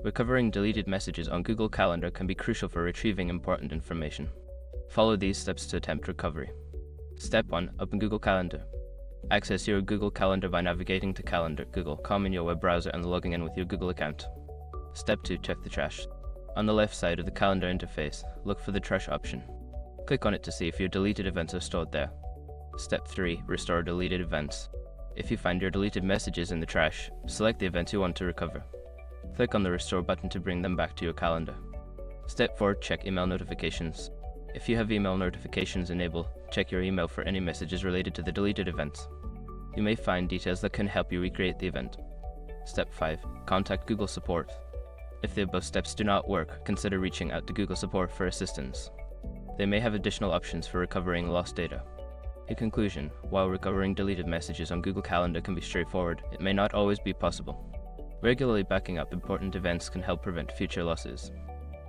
Recovering deleted messages on Google Calendar can be crucial for retrieving important information. Follow these steps to attempt recovery. Step 1. Open Google Calendar. Access your Google Calendar by navigating to Calendar.google.com in your web browser and logging in with your Google account. Step 2. Check the trash. On the left side of the calendar interface, look for the trash option. Click on it to see if your deleted events are stored there. Step 3. Restore deleted events. If you find your deleted messages in the trash, select the events you want to recover. Click on the Restore button to bring them back to your calendar. Step 4. Check email notifications. If you have email notifications enabled, check your email for any messages related to the deleted events. You may find details that can help you recreate the event. Step 5. Contact Google Support. If the above steps do not work, consider reaching out to Google Support for assistance. They may have additional options for recovering lost data. In conclusion, while recovering deleted messages on Google Calendar can be straightforward, it may not always be possible. Regularly backing up important events can help prevent future losses.